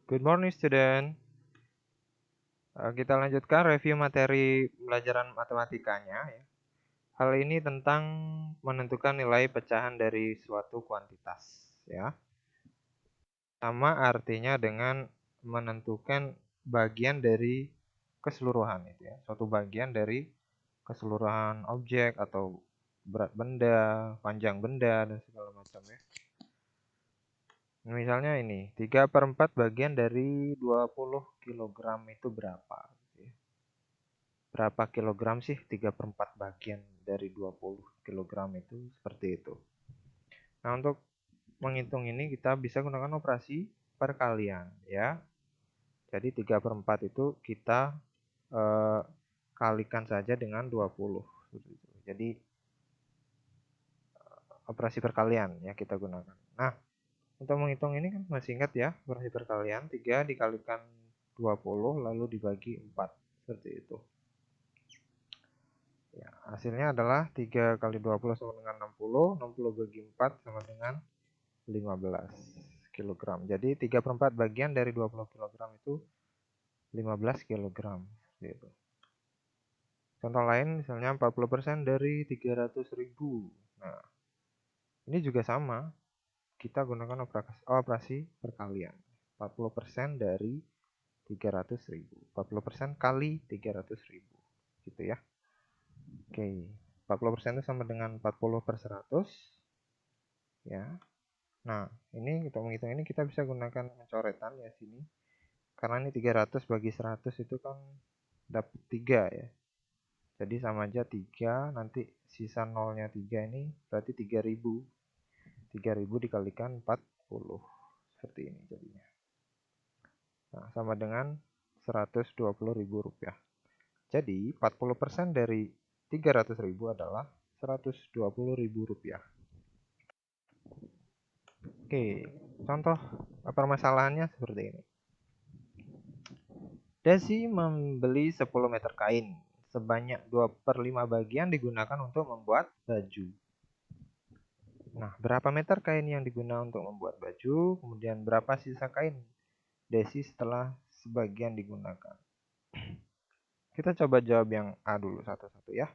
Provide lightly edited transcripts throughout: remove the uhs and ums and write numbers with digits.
Good morning, student. Kita lanjutkan review materi pelajaran matematikanya. Ya. Hal ini tentang menentukan nilai pecahan dari suatu kuantitas. Ya, sama artinya dengan menentukan bagian dari keseluruhan itu ya, suatu bagian dari keseluruhan objek atau berat benda, panjang benda dan segala macam ya. Misalnya ini, 3/4 bagian dari 20 kg itu berapa? Berapa kilogram sih 3/4 bagian dari 20 kg itu? Seperti itu. Nah, untuk menghitung ini kita bisa gunakan operasi perkalian ya. Jadi 3/4 itu kita kalikan saja dengan 20. Jadi operasi perkalian ya kita gunakan. Nah, untuk menghitung ini kan masih ingat ya, operasi perkalian 3 dikalikan 20 lalu dibagi 4. Seperti itu. Ya, hasilnya adalah 3 kali 20 sama dengan 60. 60 bagi 4 sama dengan 15 kg. Jadi 3/4 bagian dari 20 kg itu 15 kg. Gitu. Contoh lain misalnya 40% dari 300.000. Nah, ini juga sama. Kita gunakan operasi perkalian. 40% dari 300.000. 40% kali 300.000. Gitu ya. Oke. 40% itu sama dengan 40/100. Ya. Nah, ini untuk menghitung ini kita bisa gunakan coretan ya sini. Karena ini 300 bagi 100 itu kan dapat 3 ya. Jadi sama aja 3, nanti sisa nolnya 3 ini berarti 3000. 3000 dikalikan 40. Seperti ini jadinya. Nah, sama dengan Rp120.000. Jadi 40% dari 300.000 adalah Rp120.000. Oke, contoh permasalahannya seperti ini. Desi membeli 10 meter kain. Sebanyak 2/5 bagian digunakan untuk membuat baju. Nah, berapa meter kain yang digunakan untuk membuat baju? Kemudian berapa sisa kain Desi setelah sebagian digunakan? Kita coba jawab yang A dulu satu-satu ya.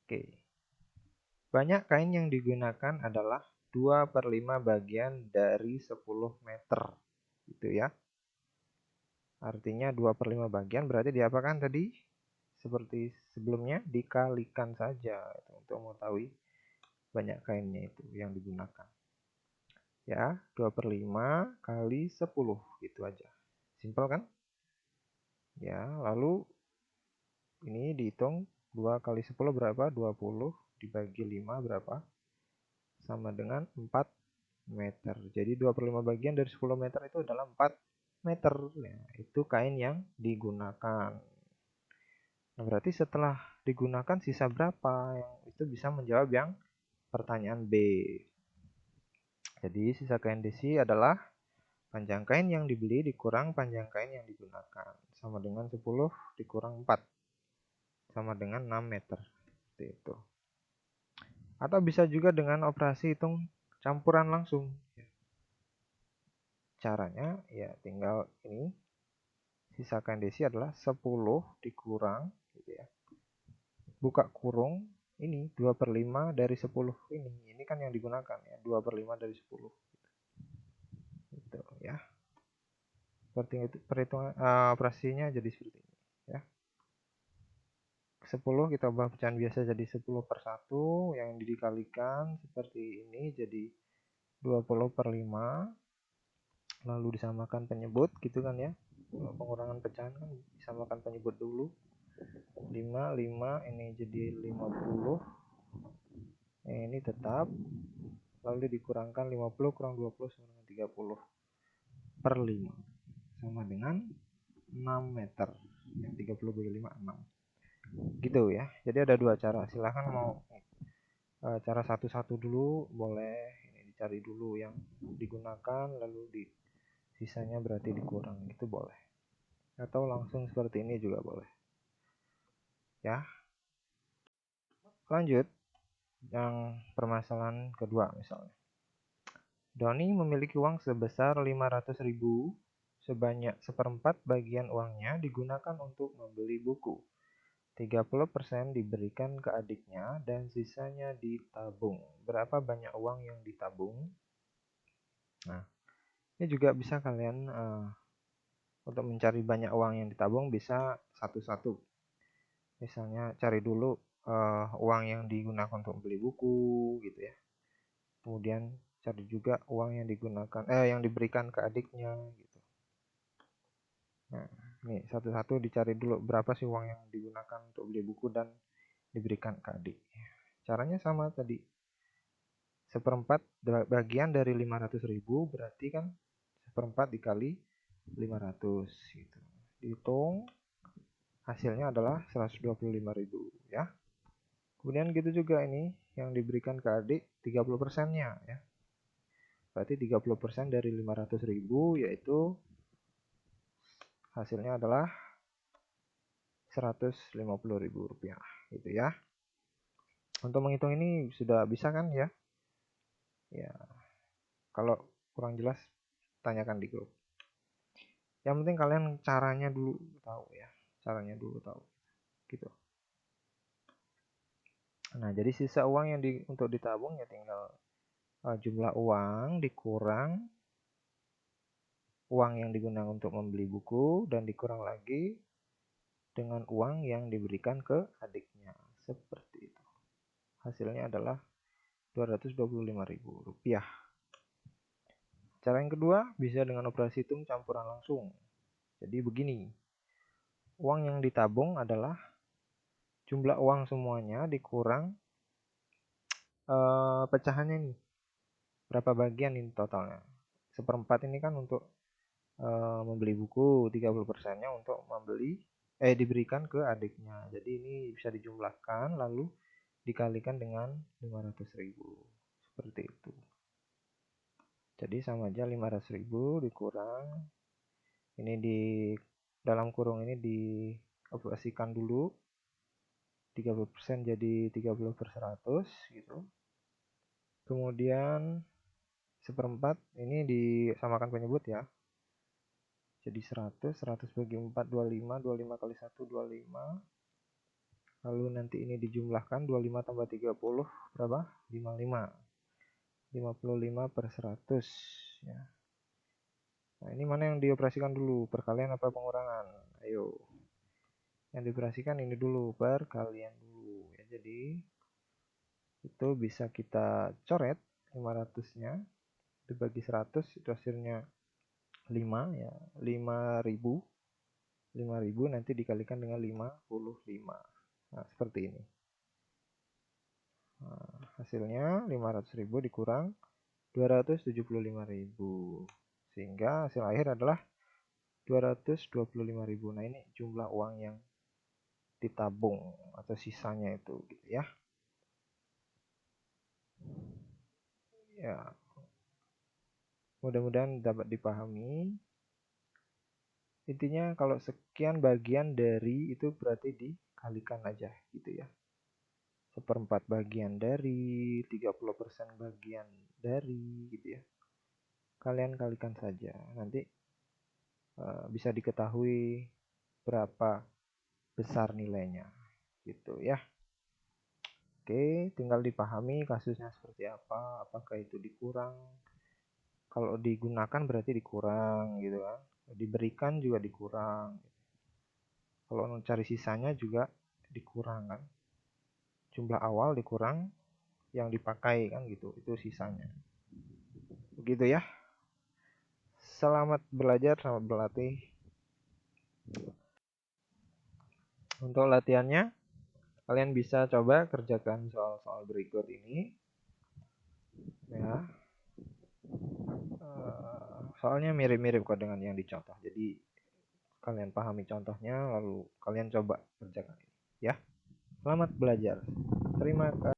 Oke. Banyak kain yang digunakan adalah 2/5 bagian dari 10 meter. Gitu ya. Artinya 2/5 bagian berarti diapakan tadi? Seperti sebelumnya dikalikan saja untuk mengetahui banyak kainnya itu yang digunakan. Ya, 2/5 kali 10 gitu aja. Simpel kan? Ya, lalu ini dihitung 2 kali 10 berapa? 20 dibagi 5 berapa? Sama dengan 4 meter. Jadi 2/5 bagian dari 10 meter itu adalah 4 meter. Nah, itu kain yang digunakan. Nah, berarti setelah digunakan sisa berapa? Yang itu bisa menjawab yang pertanyaan B. Jadi sisa kain Desi adalah panjang kain yang dibeli dikurang panjang kain yang digunakan. Sama dengan 10 dikurang 4. Sama dengan 6 meter. Seperti itu. Atau bisa juga dengan operasi hitung campuran langsung. Caranya ya tinggal ini. Sisa kain Desi adalah 10 dikurang gitu ya. Buka kurung ini 2/5 dari 10 ini. Ini kan yang digunakan ya, 2/5 dari 10. Gitu ya. Seperti itu perhitungan operasinya jadi seperti ini ya. 10 kita ubah pecahan biasa jadi 10/1 yang dikalikan seperti ini jadi 20/5 lalu disamakan penyebut gitu kan ya. Pengurangan pecahan kan disamakan penyebut dulu. 5 ini jadi 50. Ini tetap lalu dikurangkan 50 kurang 20 sama dengan 30/5 sama dengan 6 meter. 30 bagi 5 6. Gitu ya. Jadi ada dua cara. Silahkan mau cara satu-satu dulu boleh. Ini dicari dulu yang digunakan lalu sisanya berarti dikurang, itu boleh. Atau langsung seperti ini juga boleh. Ya. Lanjut yang permasalahan kedua misalnya. Doni memiliki uang sebesar 500.000 sebanyak 1/4 bagian uangnya digunakan untuk membeli buku. 30% diberikan ke adiknya dan sisanya ditabung. Berapa banyak uang yang ditabung? Nah, ini juga bisa kalian untuk mencari banyak uang yang ditabung bisa satu-satu. Misalnya cari dulu uang yang digunakan untuk beli buku gitu ya. Kemudian cari juga uang yang yang diberikan ke adiknya gitu. Nah, ini satu-satu dicari dulu berapa sih uang yang digunakan untuk beli buku dan diberikan ke adik. Caranya sama tadi. 1/4 bagian dari 500.000 berarti kan 1/4 dikali 500 gitu. Dihitung hasilnya adalah 125.000 ya. Kemudian gitu juga ini yang diberikan ke adik 30%-nya ya. Berarti 30% dari 500.000 yaitu hasilnya adalah 150.000 rupiah gitu ya. Untuk menghitung ini sudah bisa kan ya? Ya, kalau kurang jelas tanyakan di grup. Yang penting kalian caranya dulu tahu ya. Caranya dulu tahu. Gitu. Nah, jadi sisa uang yang untuk ditabung ya tinggal jumlah uang dikurang uang yang digunakan untuk membeli buku dan dikurang lagi dengan uang yang diberikan ke adiknya. Seperti itu. Hasilnya adalah 225.000 rupiah. Cara yang kedua bisa dengan operasi hitung campuran langsung. Jadi begini. Uang yang ditabung adalah jumlah uang semuanya dikurang pecahannya nih. Berapa bagian ini totalnya? 1/4 ini kan untuk membeli buku, 30%-nya untuk diberikan ke adiknya. Jadi ini bisa dijumlahkan lalu dikalikan dengan 500.000. Seperti itu. Jadi sama aja 500.000 dikurang ini di dalam kurung ini dioperasikan dulu 30% jadi 30/100 gitu. Kemudian 1/4 ini disamakan penyebut ya. Jadi 100 bagi 4 25, 25 kali 1 25. Lalu nanti ini dijumlahkan 25 tambah 30 berapa? 55. 55/100 ya. Nah, ini mana yang dioperasikan dulu? Perkalian apa pengurangan? Ayo. Yang dioperasikan ini dulu, perkalian dulu ya. Jadi itu bisa kita coret 500-nya dibagi 100 itu hasilnya 5 ya. 5.000. 5.000 nanti dikalikan dengan 55. Nah, seperti ini. Nah, hasilnya 500.000 dikurang 275.000. Sehingga hasil akhir adalah 225.000. Nah, ini jumlah uang yang ditabung atau sisanya itu gitu ya. Ya. Mudah-mudahan dapat dipahami. Intinya kalau sekian bagian dari itu berarti dikalikan aja gitu ya. 1/4 bagian dari, 30% bagian dari gitu ya. Kalian kalikan saja. Nanti bisa diketahui berapa besar nilainya gitu ya. Oke, tinggal dipahami kasusnya seperti apa, apakah itu dikurang. Kalau digunakan berarti dikurang gitu kan. Diberikan juga dikurang. Kalau cari sisanya juga dikurang kan. Jumlah awal dikurang yang dipakai kan gitu. Itu sisanya. Begitu ya. Selamat belajar, selamat berlatih. Untuk latihannya kalian bisa coba kerjakan soal-soal berikut ini ya. Soalnya mirip-mirip kok dengan yang dicontoh. Jadi kalian pahami contohnya lalu kalian coba kerjakan ini ya. Selamat belajar. Terima kasih.